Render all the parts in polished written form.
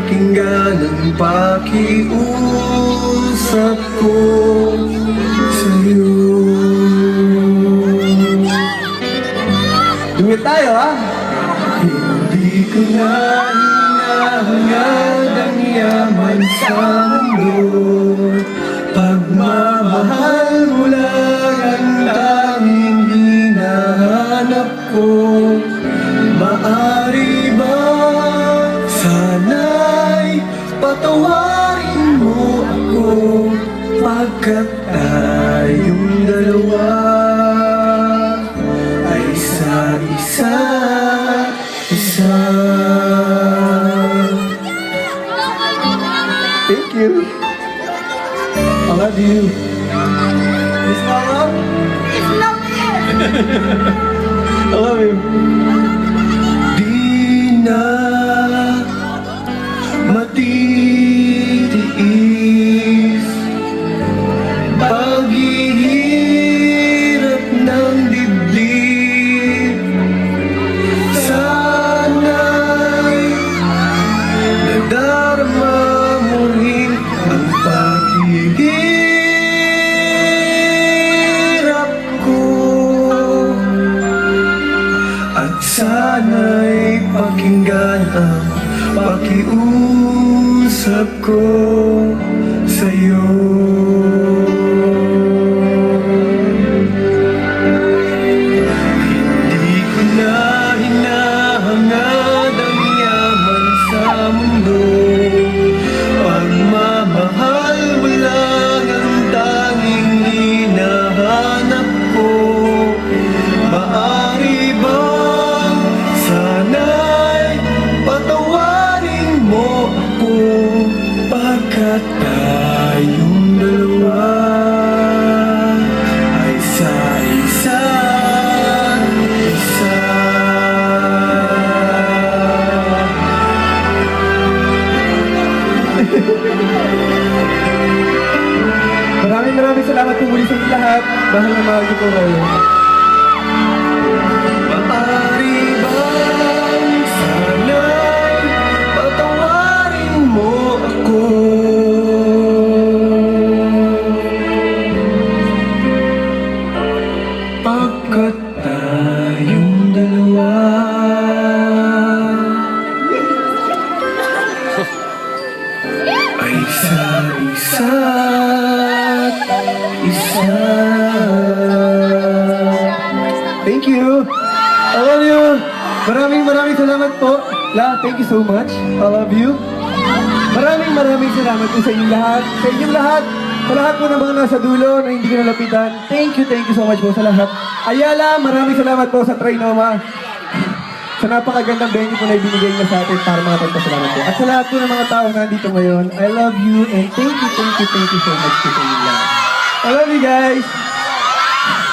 pakinggan ang pakiusap ko sa'yo. Dumit tayo, ha? Hindi ko na hinahangad ang yaman sa mundo. Pagmamahal mo lang ang tanging hinahanap ko. Maari ba sana'y patawarin mo ako, pagkat tayong dalawa ay isa. Thank you. I love you. Miss Mama? It's love it! I love you. Di na matitiis paghihirap ng dibdib. Sana'y nadarama mo rin ang paghihirap ko, at sana'y pakinggan ang pakiusap ko sa'yo. Hindi ko na hinahangad ang yaman sa mundo. Pagmamahal mo lang ang tanging hinahanap ko. Maari bang sana'y patawarin mo ako, pagkat tayong dalawa ay sa isa't isa. Maraming salamat po muli sa inyo lahat. Mahal na mahal ko po kayo. Maari bang sana'y patawarin mo ako, pagkat tayong dalawa ay isa. Thank you. I love you. Maraming salamat po. Thank you so much. I love you. Maraming salamat po sa inyong lahat. Sa inyong lahat. Sa lahat po ng mga nasa dulo na hindi ko nalapitan. Thank you so much po sa lahat. Ayala, maraming salamat po sa Trinoma. Sa napakagandang venue po na ibinigay niya sa atin para mga pagpasalamat po. At sa lahat po ng mga tao na nandito ngayon, I love you and thank you so much po sa inyong lahat. I love you guys.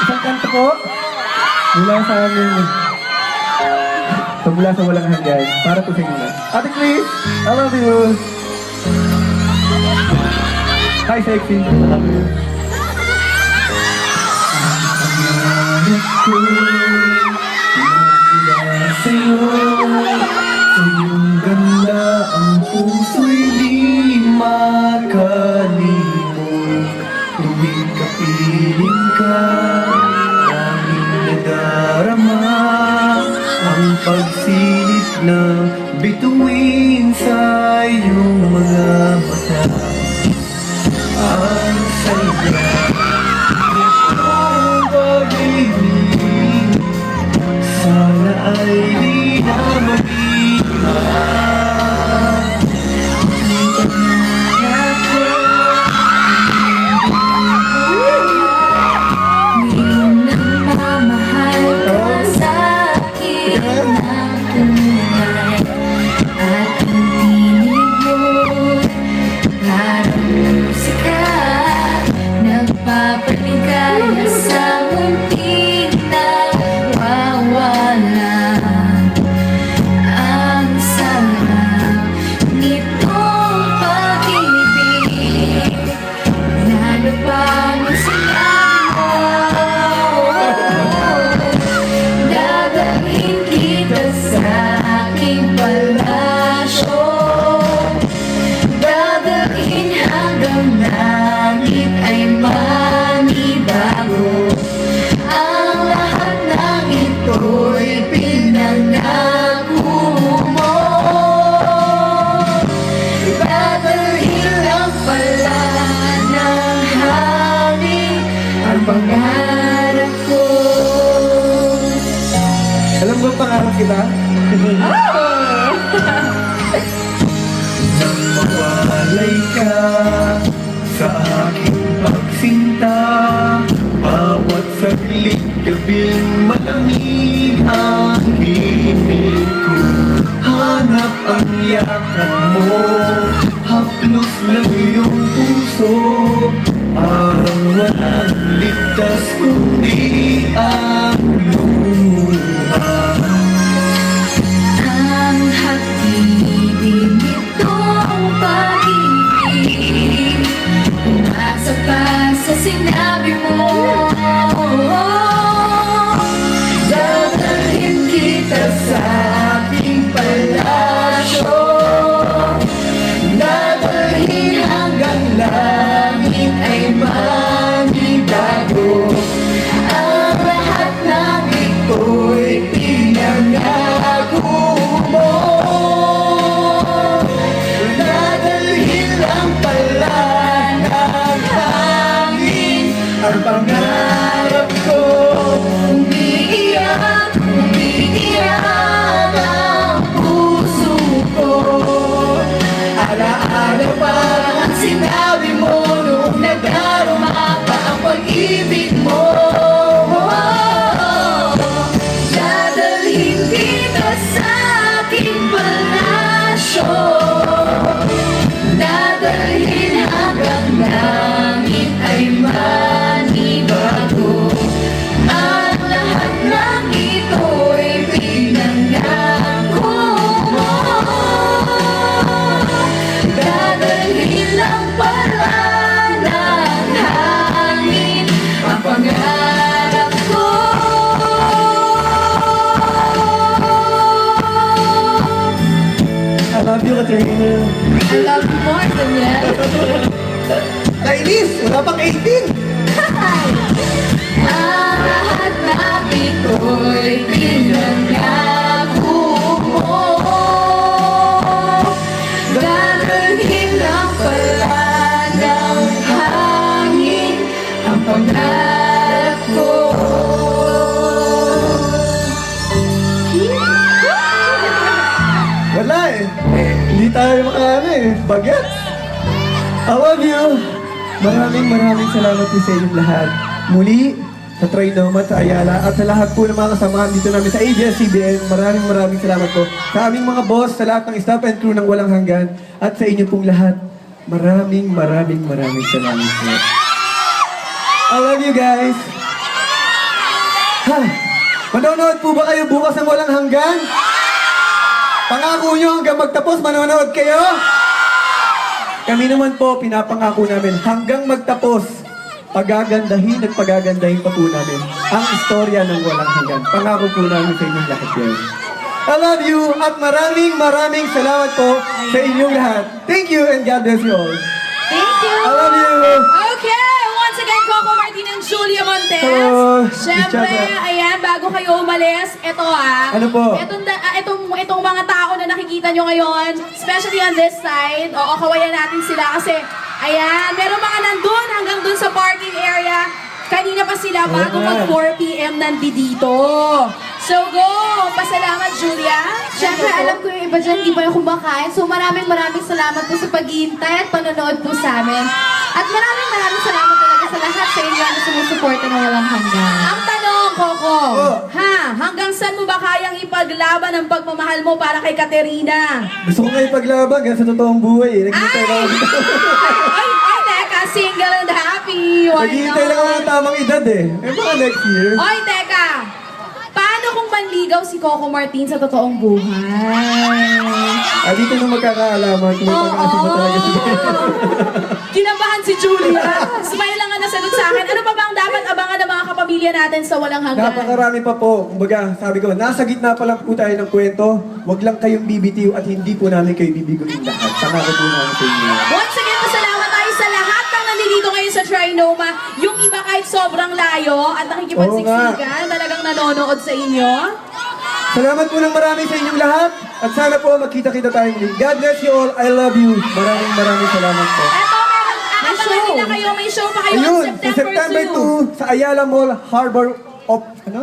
Isang kanta po. Mula sa amin. Mula sa walang hanggan. Para po sa inyo lahat. Ate Chris, I love you. Hi, sexy. I love you. Sa'yo, sa iyong ganda ang puso'y di makalimot. Tuwing kapiling ka, aming nadarama ang pagsilip na bituin sa iyong mga mata. Ang saya nitong pag-ibig, sana ay di na mag-iwan. Ngayon nagmamahal ka sa akin ng tunay, at ang tinig mo parang musika, nagpapaligaya sa munting nawawala. ito'y pinangako mo. Dadalhin lang pala ng hangin ang pangarap ko. Alam mo ang pangarap kita? Nang mawalay ka sa aking pagsinta, bawat saglit gabing malamig ang himig ko. Hanap ang yakap mo, haplos lang iyong puso, parang walang ligtas kundi ang luha. Ang hatidin nitong pag-ibig, umasa pa sa sinabi mo. Dadalhin kita sa aking palasyo, dadalhin hanggang langit ay manibago. Ang lahat ng ito'y pinangako mo. Dadalhin lang pala ng hangin Ang pangarap ko, umiiyak, umiiyak ang puso ko. Alaala pa ang sinabi mo noong nagdaruma pa ang pag-ibig mo. Dadalhin kita sa aking palasyo, dadalhin hanggang langit ay manibago. Ang lahat ng ito'y pinangako mo. Dadalhin lang pala ng hangin ang pangarap ko. I love you, Katrina. I love you more than that. Nainis! Wala pang 18! Ang lahat ng ito'y pinangako mo. Dadalhin lang pala ng hangin ang pangarap ko. Wala eh. Hindi tayo makaano eh. Bagets. I love you. Maraming salamat po sa inyong lahat. Muli, sa Trinoma, sa Ayala, at sa lahat po ng mga kasamahan dito namin sa ABS-CBN. Maraming salamat po. Sa aming mga boss, sa lahat ng staff and crew ng Walang Hanggan, at sa inyo pong lahat, maraming salamat po. I love you guys. Ha? Manonood po ba kayo bukas ng Walang Hanggan? Pangako nyo hanggang magtapos, manonood kayo? Kami naman po, pinapangako namin hanggang magtapos, pagagandahin at pagagandahin pa po namin ang istorya ng Walang Hanggan. Pangako po namin sa inyong lahat yan. I love you at maraming salamat po sa inyong lahat. Thank you and God bless you all. Thank you! I love you! Okay, once again, Coco Martin and Julia Montes. Hello. Siyempre, Good job, ayan, bago kayo umalis, ito Ano po? Itong mga tao na nakikita nyo ngayon, especially on this side, kawayan natin sila kasi, ayan, meron mga nandun hanggang dun sa parking area. Kanina pa sila bago mag 4 p.m. nandito. So go! Pasalamat, Julia. Siyempre, alam ko yung iba dyan, di ba yung kumakain. So maraming salamat po sa paghihintay at panonood po sa amin. At maraming salamat talaga sa lahat sa inyo na sumusuporta ng Walang Hanggan. Ang tanong, Coco, Oh. hanggang saan mo ba kayang ipaglaban ang pagmamahal mo para kay Katerina? Gusto ko nga ipaglaban kasi sa totoong buhay eh. Naghihintay lang ako dito. Ay, teka, single and happy. Why Naghihintay lang ako not? ng tamang edad eh. Eh baka next year. Oy, teka. Paano kung manligaw si Coco Martin sa totoong buhay? Dito nung magkakaalaman kung may pag-aasip ba talaga sila. Kinabahan si Julia. Smile lang ang nasagot sa akin. Ano pa ba ang dapat abangan ng mga kapamilya natin sa Walang Hanggan? Napakarami pa po. Kumbaga, sabi ko, nasa gitna pa lang po tayo ng kwento. Huwag lang kayong bibitiw at hindi po namin kayo bibiguin lahat. Pangako po namin sa inyo. Once again, pasalamat tayo sa lahat ng nandito nandito ngayon sa Trinoma, yung iba kahit sobrang layo at nakikipagsiksikan, talagang nanonood sa inyo. Salamat po ng marami sa inyong lahat. At sana po magkita-kita tayo muli. God bless you all. I love you. Maraming salamat po. Eto, meron, aabangan din na kayo, may show pa kayo Ayun, on sa September 2 sa Ayala Mall, Harbor of, ano?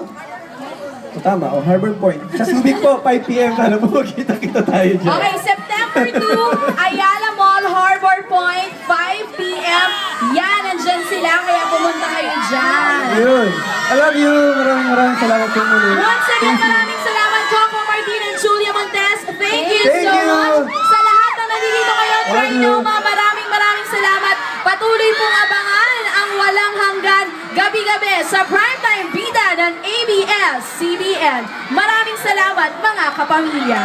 Tama, Harbor Point. Sa Subic po, 5 p.m. Sana po magkita-kita tayo dyan. Okay, September 2, Ayala Mall, Harbor Point, 5 p.m. Yan, nandyan sila, kaya pumunta kayo dyan. Ayun. I love you. Maraming salamat po muli. Once again, maraming salamat, Coco Martin and Julia Montes. Thank you Thank so you. much. Sa lahat na nandito kayo at Love you. Trinoma, maraming salamat. Patuloy pong abangan ang walang hanggan gabi-gabi sa primetime bida ng ABS-CBN. Maraming salamat mga kapamilya.